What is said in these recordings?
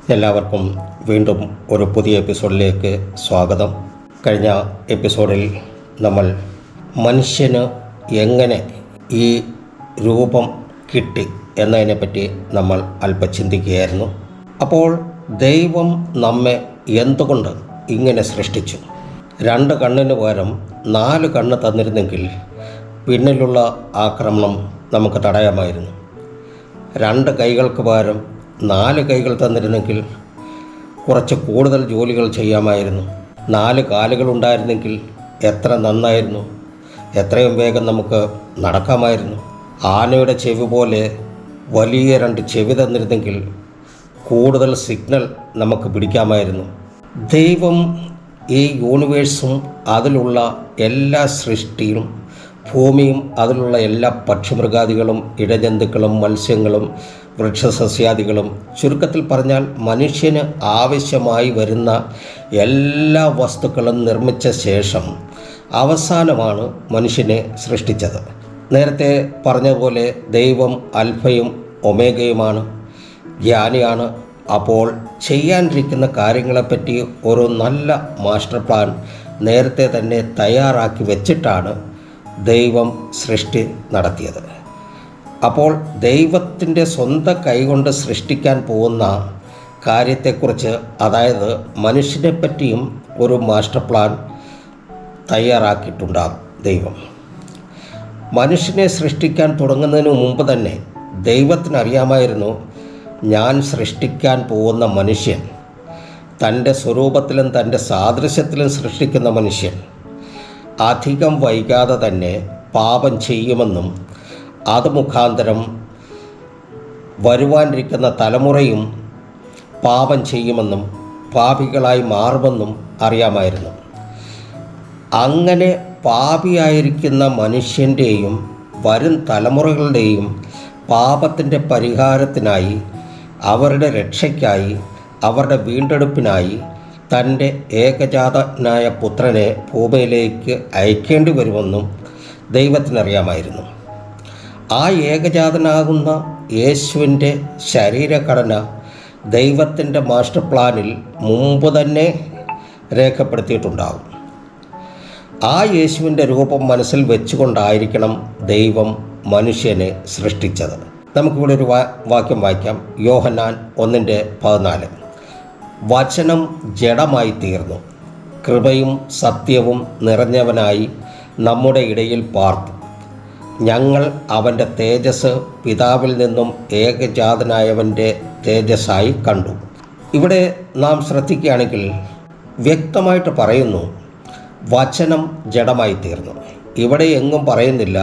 എല്ലാവർക്കും വീണ്ടും ഒരു പുതിയ എപ്പിസോഡിലേക്ക് സ്വാഗതം. കഴിഞ്ഞ എപ്പിസോഡിൽ നമ്മൾ മനുഷ്യന് എങ്ങനെ ഈ രൂപം കിട്ടി എന്നതിനെപ്പറ്റി നമ്മൾ അല്പം ചിന്തിക്കുകയായിരുന്നു. അപ്പോൾ ദൈവം നമ്മെ എന്തുകൊണ്ട് ഇങ്ങനെ സൃഷ്ടിച്ചു? 2 കണ്ണിന് പകരം 4 കണ്ണ് തന്നിരുന്നെങ്കിൽ പിന്നിലുള്ള ആക്രമണം നമുക്ക് തടയാമായിരുന്നു. 2 കൈകൾക്ക് പകരം 4 കൈകൾ തന്നിരുന്നെങ്കിൽ കുറച്ച് കൂടുതൽ ജോലികൾ ചെയ്യാമായിരുന്നു. 4 കാലുകൾ ഉണ്ടായിരുന്നെങ്കിൽ എത്ര നന്നായിരുന്നു, എത്രയും വേഗം നമുക്ക് നടക്കാമായിരുന്നു. ആനയുടെ ചെവി പോലെ വലിയ 2 ചെവി തന്നിരുന്നെങ്കിൽ കൂടുതൽ സിഗ്നൽ നമുക്ക് പിടിക്കാമായിരുന്നു. ദൈവം ഈ യൂണിവേഴ്സും അതിലുള്ള എല്ലാ സൃഷ്ടിയും, ഭൂമിയും അതിലുള്ള എല്ലാ പക്ഷിമൃഗാദികളും, ഇഴജന്തുക്കളും, മത്സ്യങ്ങളും, വൃക്ഷസസ്യാദികളും, ചുരുക്കത്തിൽ പറഞ്ഞാൽ മനുഷ്യന് ആവശ്യമായി വരുന്ന എല്ലാ വസ്തുക്കളും നിർമ്മിച്ച ശേഷം അവസാനമാണ് മനുഷ്യനെ സൃഷ്ടിച്ചത്. നേരത്തെ പറഞ്ഞതുപോലെ ദൈവം അൽഫയും ഒമേഗയുമാണ്, ജ്ഞാനിയാണ്. അപ്പോൾ ചെയ്യാനിരിക്കുന്ന കാര്യങ്ങളെപ്പറ്റി ഒരു നല്ല മാസ്റ്റർ പ്ലാൻ നേരത്തെ തന്നെ തയ്യാറാക്കി വെച്ചിട്ടാണ് ദൈവം സൃഷ്ടി നടത്തിയത്. അപ്പോൾ ദൈവത്തിൻ്റെ സ്വന്തം കൈകൊണ്ട് സൃഷ്ടിക്കാൻ പോകുന്ന കാര്യത്തെക്കുറിച്ച്, അതായത് മനുഷ്യനെപ്പറ്റിയും ഒരു മാസ്റ്റർ പ്ലാൻ തയ്യാറാക്കിയിട്ടുണ്ടാകും ദൈവം. മനുഷ്യനെ സൃഷ്ടിക്കാൻ തുടങ്ങുന്നതിന് മുമ്പ് തന്നെ ദൈവത്തിനറിയാമായിരുന്നു, ഞാൻ സൃഷ്ടിക്കാൻ പോകുന്ന മനുഷ്യൻ, തൻ്റെ സ്വരൂപത്തിലും തൻ്റെ സാദൃശ്യത്തിലും സൃഷ്ടിക്കുന്ന മനുഷ്യൻ അധികം വൈകാതെ തന്നെ പാപം ചെയ്യുമെന്നും അത് മുഖാന്തരം വരുവാനിരിക്കുന്ന തലമുറയും പാപം ചെയ്യുമെന്നും പാപികളായി മാറുമെന്നും അറിയാമായിരുന്നു. അങ്ങനെ പാപിയായിരിക്കുന്ന മനുഷ്യൻ്റെയും വരും തലമുറകളുടെയും പാപത്തിൻ്റെ പരിഹാരത്തിനായി, അവരുടെ രക്ഷയ്ക്കായി, അവരുടെ വീണ്ടെടുപ്പിനായി തൻ്റെ ഏകജാതനായ പുത്രനെ ഭൂമിയിലേക്ക് അയക്കേണ്ടി വരുമെന്നും ദൈവത്തിനറിയാമായിരുന്നു. ആ ഏകജാതനാകുന്ന യേശുവിൻ്റെ ശരീരഘടന ദൈവത്തിൻ്റെ മാസ്റ്റർ പ്ലാനിൽ മുമ്പ് തന്നെ രേഖപ്പെടുത്തിയിട്ടുണ്ടാകും. ആ യേശുവിൻ്റെ രൂപം മനസ്സിൽ വെച്ചുകൊണ്ടായിരിക്കണം ദൈവം മനുഷ്യനെ സൃഷ്ടിച്ചത്. നമുക്കിവിടെ ഒരു വാക്യം വായിക്കാം. യോഹന്നാൻ 1:14. വചനം ജഡമായി തീർന്നു, കൃപയും സത്യവും നിറഞ്ഞവനായി നമ്മുടെ ഇടയിൽ പാർത്തു. ഞങ്ങൾ അവൻ്റെ തേജസ് പിതാവിൽ നിന്നും ഏകജാതനായവൻ്റെ തേജസ്സായി കണ്ടു. ഇവിടെ നാം ശ്രദ്ധിക്കുകയാണെങ്കിൽ വ്യക്തമായിട്ട് പറയുന്നു, വചനം ജഡമായി തീർന്നു. ഇവിടെ എങ്ങും പറയുന്നില്ല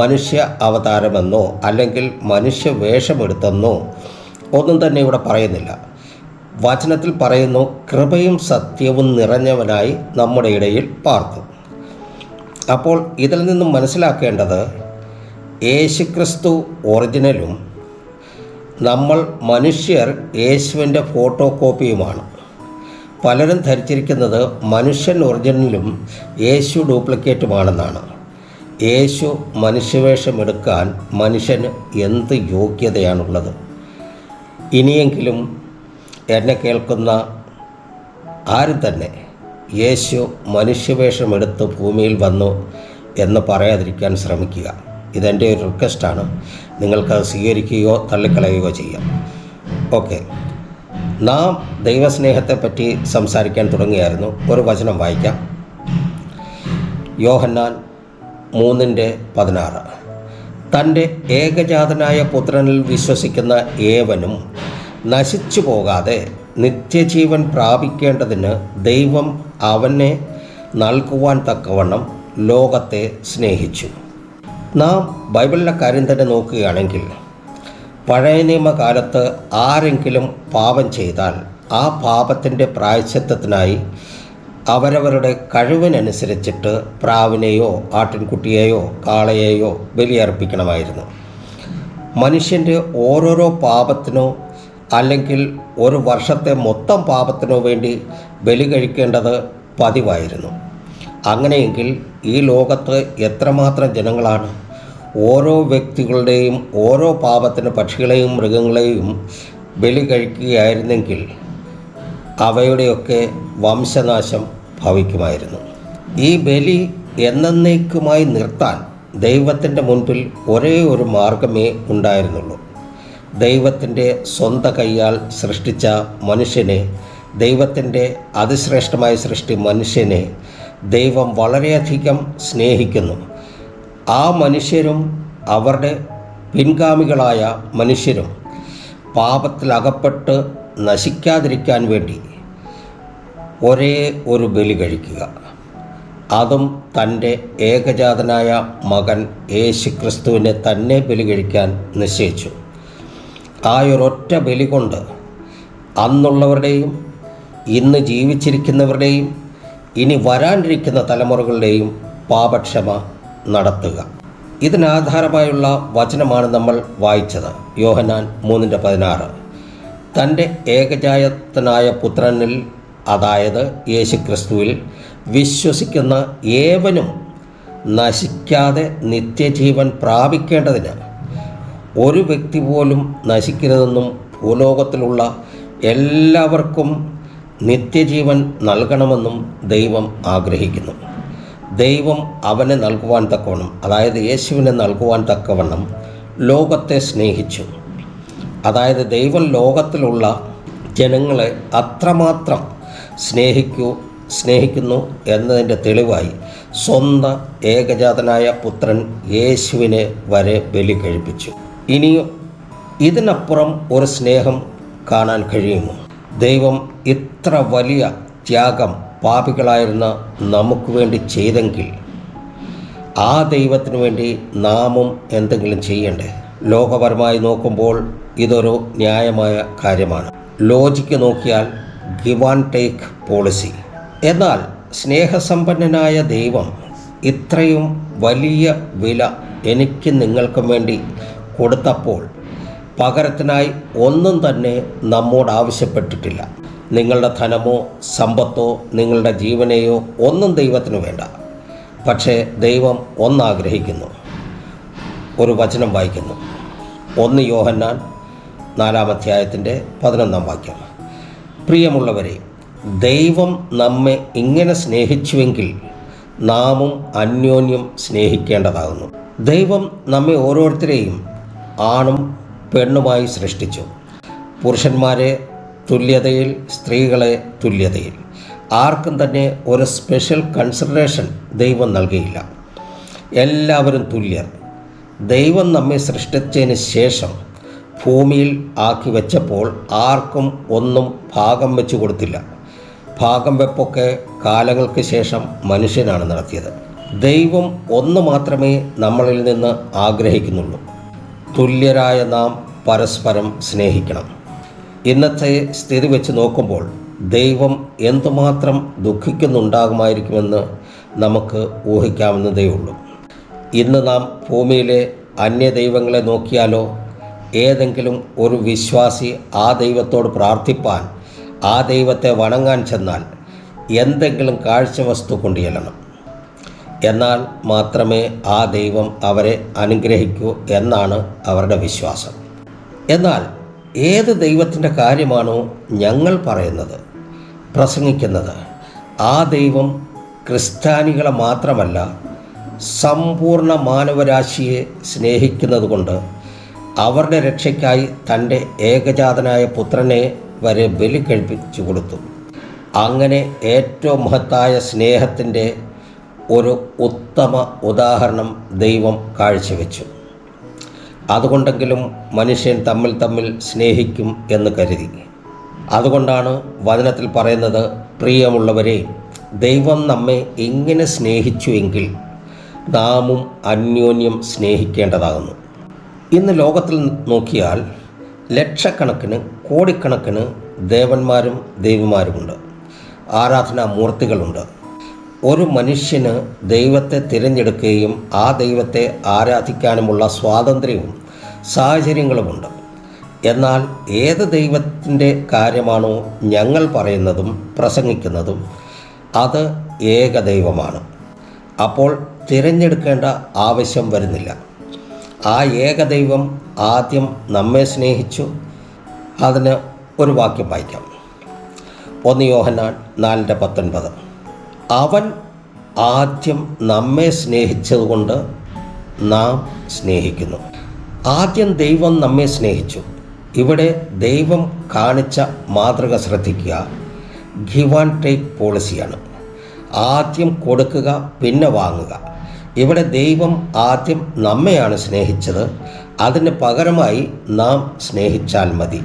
മനുഷ്യ അവതാരമെന്നോ അല്ലെങ്കിൽ മനുഷ്യ വേഷമെടുത്തെന്നോ ഒന്നും തന്നെ ഇവിടെ പറയുന്നില്ല. വചനത്തിൽ പറയുന്നു, കൃപയും സത്യവും നിറഞ്ഞവനായി നമ്മുടെ ഇടയിൽ പാർത്തു. അപ്പോൾ ഇതിൽ നിന്നും മനസ്സിലാക്കേണ്ടത്, യേശുക്രിസ്തു ഒറിജിനലും നമ്മൾ മനുഷ്യർ യേശുവിൻ്റെ ഫോട്ടോ കോപ്പിയുമാണ്. പലരും ധരിച്ചിരിക്കുന്നത് മനുഷ്യൻ ഒറിജിനലും യേശു ഡ്യൂപ്ലിക്കേറ്റുമാണെന്നാണ്. യേശു മനുഷ്യവേഷം എടുക്കാൻ മനുഷ്യന് എന്ത് യോഗ്യതയാണുള്ളത്? ഇനിയെങ്കിലും എന്നെ കേൾക്കുന്ന ആരും തന്നെ യേശു മനുഷ്യവേഷമെടുത്ത് ഭൂമിയിൽ വന്നു എന്ന് പറയാതിരിക്കാൻ ശ്രമിക്കുക. ഇതെൻ്റെ ഒരു റിക്വസ്റ്റാണ്. നിങ്ങൾക്കത് സ്വീകരിക്കുകയോ തള്ളിക്കളയുകയോ ചെയ്യാം. ഓക്കെ, നാം ദൈവസ്നേഹത്തെപ്പറ്റി സംസാരിക്കാൻ തുടങ്ങിയായിരുന്നു. ഒരു വചനം വായിക്കാം. യോഹന്നാൻ 3:16. തൻ്റെ ഏകജാതനായ പുത്രനിൽ വിശ്വസിക്കുന്ന ഏവനും നശിച്ചു പോകാതെ നിത്യജീവൻ പ്രാപിക്കേണ്ടതിന് ദൈവം അവനെ നൽകുവാൻ തക്കവണ്ണം ലോകത്തെ സ്നേഹിച്ചു. നാം ബൈബിളിലെ കാര്യം തന്നെ നോക്കുകയാണെങ്കിൽ, പഴയ നിയമകാലത്ത് ആരെങ്കിലും പാപം ചെയ്താൽ ആ പാപത്തിൻ്റെ പ്രായശ്ചിത്തത്തിനായി അവരവരുടെ കഴിവിനനുസരിച്ചിട്ട് പ്രാവിനെയോ ആട്ടിൻകുട്ടിയെയോ കാളയെയോ ബലിയർപ്പിക്കണമായിരുന്നു. മനുഷ്യൻ്റെ ഓരോരോ പാപത്തിനോ അല്ലെങ്കിൽ ഒരു വർഷത്തെ മൊത്തം പാപത്തിനോ വേണ്ടി ബലി കഴിക്കേണ്ടത് പതിവായിരുന്നു. അങ്ങനെയെങ്കിൽ ഈ ലോകത്ത് എത്രമാത്രം ജനങ്ങളാണ്? ഓരോ വ്യക്തികളുടെയും ഓരോ പാപത്തിന് പക്ഷികളെയും മൃഗങ്ങളെയും ബലി കഴിക്കുകയായിരുന്നെങ്കിൽ അവയുടെയൊക്കെ വംശനാശം ഭവിക്കുമായിരുന്നു. ഈ ബലി എന്നേക്കുമായി നിർത്താൻ ദൈവത്തിൻ്റെ മുൻപിൽ ഒരേ ഒരു മാർഗമേ ഉണ്ടായിരുന്നുള്ളൂ. ദൈവത്തിൻ്റെ സ്വന്തം കൈയാൽ സൃഷ്ടിച്ച മനുഷ്യനെ, ദൈവത്തിൻ്റെ അതിശ്രേഷ്ഠമായ സൃഷ്ടി മനുഷ്യനെ ദൈവം വളരെയധികം സ്നേഹിക്കുന്നു. ആ മനുഷ്യരും അവരുടെ പിൻഗാമികളായ മനുഷ്യരും പാപത്തിലകപ്പെട്ട് നശിക്കാതിരിക്കാൻ വേണ്ടി ഒരേ ഒരു ബലി കഴിക്കുക, അതും തൻ്റെ ഏകജാതനായ മകൻ യേശുക്രിസ്തുവിനെ തന്നെ ബലി കഴിക്കാൻ നിശ്ചയിച്ചു. ആ ഒരൊറ്റ ബലി കൊണ്ട് അന്നുള്ളവരുടെയും ഇന്ന് ജീവിച്ചിരിക്കുന്നവരുടെയും ഇനി വരാനിരിക്കുന്ന തലമുറകളുടെയും പാപക്ഷമ നടത്തുക. ഇതിനാധാരമായുള്ള വചനമാണ് നമ്മൾ വായിച്ചത്. യോഹന്നാൻ 3:16. തൻ്റെ ഏകജാതനായ പുത്രനിൽ, അതായത് യേശുക്രിസ്തുവിൽ വിശ്വസിക്കുന്ന ഏവനും നശിക്കാതെ നിത്യജീവൻ പ്രാപിക്കേണ്ടതിന് ഒരു വ്യക്തി പോലും നശിക്കരുതെന്നും ഭൂലോകത്തിലുള്ള എല്ലാവർക്കും നിത്യജീവൻ നൽകണമെന്നും ദൈവം ആഗ്രഹിക്കുന്നു. ദൈവം അവനെ നൽകുവാൻ തക്കവണ്ണം, അതായത് യേശുവിനെ നൽകുവാൻ തക്കവണ്ണം ലോകത്തെ സ്നേഹിച്ചു. അതായത് ദൈവം ലോകത്തിലുള്ള ജനങ്ങളെ അത്രമാത്രം സ്നേഹിക്കുന്നു എന്നതിൻ്റെ തെളിവായി സ്വന്തം ഏകജാതനായ പുത്രൻ യേശുവിനെ വരെ ബലി കഴിപ്പിച്ചു. ഇനിയും ഇതിനപ്പുറം ഒരു സ്നേഹം കാണാൻ കഴിയുമോ? ദൈവം ഇത്ര വലിയ ത്യാഗം പാപികളായിരുന്ന നമുക്ക് വേണ്ടി ചെയ്തെങ്കിൽ ആ ദൈവത്തിന് വേണ്ടി നാമും എന്തെങ്കിലും ചെയ്യണ്ടേ? ലോകപരമായി നോക്കുമ്പോൾ ഇതൊരു ന്യായമായ കാര്യമാണ്. ലോജിക്ക് നോക്കിയാൽ ഗിവ് ആൻഡ് ടേക്ക് പോളിസി. എന്നാൽ സ്നേഹസമ്പന്നനായ ദൈവം ഇത്രയും വലിയ വില എനിക്കും നിങ്ങൾക്കും വേണ്ടി കൊടുത്തപ്പോൾ പകരത്തിനായി ഒന്നും തന്നെ നമ്മോട് ആവശ്യപ്പെട്ടിട്ടില്ല. നിങ്ങളുടെ ധനമോ സമ്പത്തോ നിങ്ങളുടെ ജീവനെയോ ഒന്നും ദൈവത്തിന് വേണ്ട. പക്ഷേ ദൈവം ഒന്നാഗ്രഹിക്കുന്നു. ഒരു വചനം വായിക്കുന്നു, 1 യോഹന്നാൻ 4:11. പ്രിയമുള്ളവരെ, ദൈവം നമ്മെ ഇങ്ങനെ സ്നേഹിച്ചുവെങ്കിൽ നാമും അന്യോന്യം സ്നേഹിക്കേണ്ടതാകുന്നു. ദൈവം നമ്മെ ഓരോരുത്തരെയും ആണും പെണ്ണുമായി സൃഷ്ടിച്ചു. പുരുഷന്മാരെ തുല്യതയിൽ, സ്ത്രീകളെ തുല്യതയിൽ. ആർക്കും തന്നെ ഒരു സ്പെഷ്യൽ കൺസിഡറേഷൻ ദൈവം നൽകിയില്ല. എല്ലാവരും തുല്യർ. ദൈവം നമ്മെ സൃഷ്ടിച്ചതിന് ശേഷം ഭൂമിയിൽ ആക്കി വെച്ചപ്പോൾ ആർക്കും ഒന്നും ഭാഗം വെച്ചു കൊടുത്തില്ല. ഭാഗം വെപ്പൊക്കെ കാലങ്ങൾക്ക് ശേഷം മനുഷ്യനാണ് നടത്തിയത്. ദൈവം ഒന്ന് മാത്രമേ നമ്മളിൽ നിന്ന് ആഗ്രഹിക്കുന്നുള്ളൂ. തുല്യരായ നാം പരസ്പരം സ്നേഹിക്കണം. ഇന്നത്തെ സ്ഥിതി വെച്ച് നോക്കുമ്പോൾ ദൈവം എന്തുമാത്രം ദുഃഖിക്കുന്നുണ്ടാകുമായിരിക്കുമെന്ന് നമുക്ക് ഊഹിക്കാവുന്നതേ ഉള്ളൂ. ഇന്ന് നാം ഭൂമിയിലെ അന്യദൈവങ്ങളെ നോക്കിയാലോ, ഏതെങ്കിലും ഒരു വിശ്വാസി ആ ദൈവത്തോട് പ്രാർത്ഥിപ്പാൻ, ആ ദൈവത്തെ വണങ്ങാൻ ചെന്നാൽ എന്തെങ്കിലും കാഴ്ചവസ്തു കൊണ്ടുചെല്ലണം. എന്നാൽ മാത്രമേ ആ ദൈവം അവരെ അനുഗ്രഹിക്കൂ എന്നാണ് അവരുടെ വിശ്വാസം. എന്നാൽ ഏത് ദൈവത്തിൻ്റെ കാര്യമാണോ ഞങ്ങൾ പറയുന്നത്, പ്രസംഗിക്കുന്നത്, ആ ദൈവം ക്രിസ്ത്യാനികളെ മാത്രമല്ല സമ്പൂർണ്ണ മാനവരാശിയെ സ്നേഹിക്കുന്നത് കൊണ്ട് അവരുടെ രക്ഷയ്ക്കായി തൻ്റെ ഏകജാതനായ പുത്രനെ വരെ ബലി കഴിപ്പിച്ചു കൊടുത്തു. അങ്ങനെ ഏറ്റവും മഹത്തായ സ്നേഹത്തിൻ്റെ ഒരു ഉത്തമ ഉദാഹരണം ദൈവം കാഴ്ചവെച്ചു. അതുകൊണ്ടെങ്കിലും മനുഷ്യൻ തമ്മിൽ സ്നേഹിക്കും എന്ന് കരുതി. അതുകൊണ്ടാണ് വചനത്തിൽ പറയുന്നത്, പ്രിയമുള്ളവരെ, ദൈവം നമ്മെ ഇങ്ങനെ സ്നേഹിച്ചുവെങ്കിൽ നാമും അന്യോന്യം സ്നേഹിക്കേണ്ടതാകുന്നു. ഇന്ന് ലോകത്തിൽ നോക്കിയാൽ ലക്ഷക്കണക്കിന്, കോടിക്കണക്കിന് ദേവന്മാരും ദൈവമാരുമുണ്ട്, ആരാധനാമൂർത്തികളുണ്ട്. ഒരു മനുഷ്യന് ദൈവത്തെ തിരഞ്ഞെടുക്കുകയും ആ ദൈവത്തെ ആരാധിക്കാനുമുള്ള സ്വാതന്ത്ര്യവും സാഹചര്യങ്ങളുമുണ്ട്. എന്നാൽ ഏത് ദൈവത്തിൻ്റെ കാര്യമാണോ ഞങ്ങൾ പറയുന്നതും പ്രസംഗിക്കുന്നതും അത് ഏകദൈവമാണ്. അപ്പോൾ തിരഞ്ഞെടുക്കേണ്ട ആവശ്യം വരുന്നില്ല. ആ ഏകദൈവം ആദ്യം നമ്മെ സ്നേഹിച്ചു. അതിന് ഒരു വാക്യം വായിക്കാം. 1 യോഹന്നാൻ 4:19. അവൻ ആദ്യം നമ്മെ സ്നേഹിച്ചതുകൊണ്ട് നാം സ്നേഹിക്കുന്നു. ആദ്യം ദൈവം നമ്മെ സ്നേഹിച്ചു. ഇവിടെ ദൈവം കാണിച്ച മാതൃക ശ്രദ്ധിക്കുക. ഗിവ് ആൻഡ് ടേക്ക് പോളിസിയാണ്. ആദ്യം കൊടുക്കുക, പിന്നെ വാങ്ങുക. ഇവിടെ ദൈവം ആദ്യം നമ്മെയാണ് സ്നേഹിച്ചത്. അതിന് പകരമായി നാം സ്നേഹിച്ചാൽ മതി.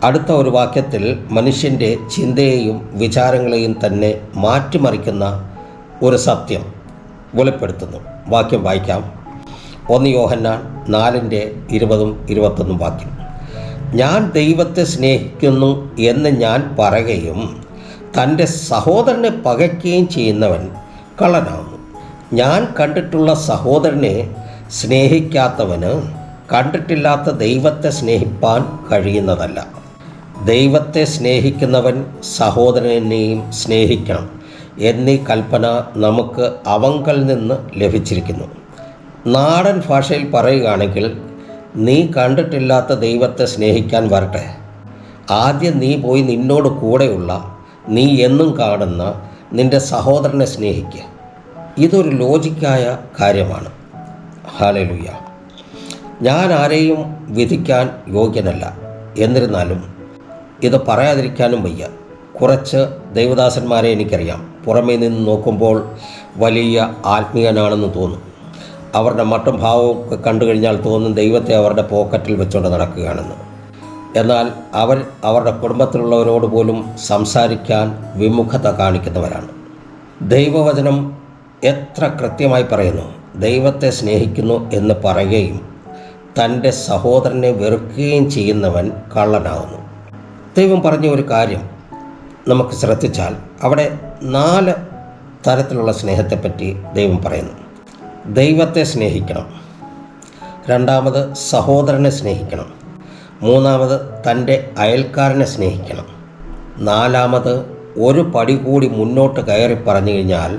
അടുത്ത ഒരു വാക്യത്തിൽ മനുഷ്യൻ്റെ ചിന്തയെയും വിചാരങ്ങളെയും തന്നെ മാറ്റിമറിക്കുന്ന ഒരു സത്യം വെളിപ്പെടുത്തുന്നു. വാക്യം വായിക്കാം. 1 യോഹന്നാൻ 4:20-21 വാക്യം. ഞാൻ ദൈവത്തെ സ്നേഹിക്കുന്നു എന്ന് ഞാൻ പറയുകയും തൻ്റെ സഹോദരനെ പകയ്ക്കുകയും ചെയ്യുന്നവൻ കള്ളനാകുന്നു. ഞാൻ കണ്ടിട്ടുള്ള സഹോദരനെ സ്നേഹിക്കാത്തവന് കണ്ടിട്ടില്ലാത്ത ദൈവത്തെ സ്നേഹിപ്പാൻ കഴിയുന്നതല്ല. ദൈവത്തെ സ്നേഹിക്കുന്നവൻ സഹോദരനെയും സ്നേഹിക്കണം എന്നീ കൽപ്പന നമുക്ക് അവങ്കൽ നിന്ന് ലഭിച്ചിരിക്കുന്നു. നാടൻ ഭാഷയിൽ പറയുകയാണെങ്കിൽ, നീ കണ്ടിട്ടില്ലാത്ത ദൈവത്തെ സ്നേഹിക്കാൻ വരട്ടെ. ആദ്യം നീ പോയി നിന്നോട് കൂടെയുള്ള, നീ എന്നും കാണുന്ന നിൻ്റെ സഹോദരനെ സ്നേഹിക്കുക. ഇതൊരു ലോജിക്കായ കാര്യമാണ്. ഹല്ലേലൂയ. ഞാൻ ആരെയും വിധിക്കാൻ യോഗ്യനല്ല. എന്നിരുന്നാലും ഇത് പറയാതിരിക്കാനും വയ്യ. കുറച്ച് ദൈവദാസന്മാരെ എനിക്കറിയാം. പുറമേ നിന്ന് നോക്കുമ്പോൾ വലിയ ആത്മീയനാണെന്ന് തോന്നും. അവരുടെ മട്ടും ഭാവവും ഒക്കെ കണ്ടു കഴിഞ്ഞാൽ തോന്നും ദൈവത്തെ അവരുടെ പോക്കറ്റിൽ വെച്ചുകൊണ്ട് നടക്കുകയാണെന്ന്. എന്നാൽ അവരുടെ കുടുംബത്തിലുള്ളവരോട് പോലും സംസാരിക്കാൻ വിമുഖത കാണിക്കുന്നവരാണ്. ദൈവവചനം എത്ര കൃത്യമായി പറയുന്നു. ദൈവത്തെ സ്നേഹിക്കുന്നു എന്ന് പറയുകയും തൻ്റെ സഹോദരനെ വെറുക്കുകയും ചെയ്യുന്നവൻ കള്ളനാകുന്നു. ദൈവം പറഞ്ഞ ഒരു കാര്യം നമുക്ക് ശ്രദ്ധിച്ചാൽ അവിടെ 4 തരത്തിലുള്ള സ്നേഹത്തെപ്പറ്റി ദൈവം പറയുന്നു. ദൈവത്തെ സ്നേഹിക്കണം, രണ്ടാമത് സഹോദരനെ സ്നേഹിക്കണം, മൂന്നാമത് തൻ്റെ അയൽക്കാരനെ സ്നേഹിക്കണം, നാലാമത് ഒരു പടി കൂടി മുന്നോട്ട് കയറി പറഞ്ഞു കഴിഞ്ഞാൽ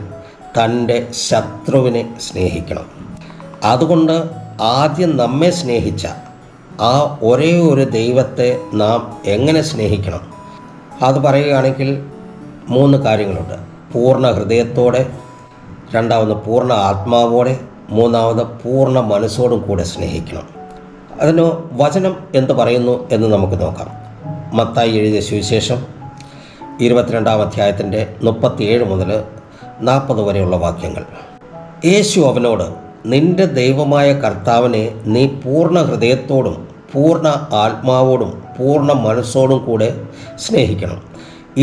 തൻ്റെ ശത്രുവിനെ സ്നേഹിക്കണം. അതുകൊണ്ട് ആദ്യം നമ്മെ സ്നേഹിച്ച ആ ഒരേ ഒരു ദൈവത്തെ നാം എങ്ങനെ സ്നേഹിക്കണം? അത് പറയുകയാണെങ്കിൽ 3 കാര്യങ്ങളുണ്ട്. പൂർണ്ണ ഹൃദയത്തോടെ, രണ്ടാമത് പൂർണ്ണ ആത്മാവോടെ, മൂന്നാമത് പൂർണ്ണ മനസ്സോടും കൂടെ സ്നേഹിക്കണം. അതിന് വചനം എന്ത് പറയുന്നു എന്ന് നമുക്ക് നോക്കാം. മത്തായി എഴുതിയ സുവിശേഷം 22-ാം അധ്യായത്തിൻ്റെ 37 മുതൽ 40 വരെയുള്ള വാക്യങ്ങൾ. യേശു അവനോട്, നിന്റെ ദൈവമായ കർത്താവിനെ നീ പൂർണ്ണ ഹൃദയത്തോടും പൂർണ്ണ ആത്മാവോടും പൂർണ്ണ മനസ്സോടും കൂടെ സ്നേഹിക്കണം.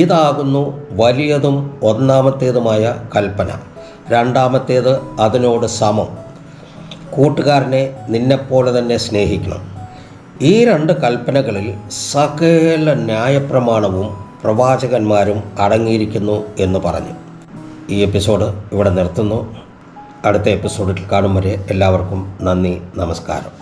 ഇതാകുന്നു വലിയതും ഒന്നാമത്തേതുമായ കൽപ്പന. രണ്ടാമത്തേത് അതിനോട് സമം. കൂട്ടുകാരനെ നിന്നെപ്പോലെ തന്നെ സ്നേഹിക്കണം. ഈ 2 കൽപ്പനകളിൽ സകല ന്യായപ്രമാണവും പ്രവാചകന്മാരും അടങ്ങിയിരിക്കുന്നു എന്ന് പറഞ്ഞു. ഈ എപ്പിസോഡ് ഇവിടെ നിർത്തുന്നു. അടുത്ത എപ്പിസോഡിൽ കാണും വരെ എല്ലാവർക്കും നന്ദി, നമസ്കാരം.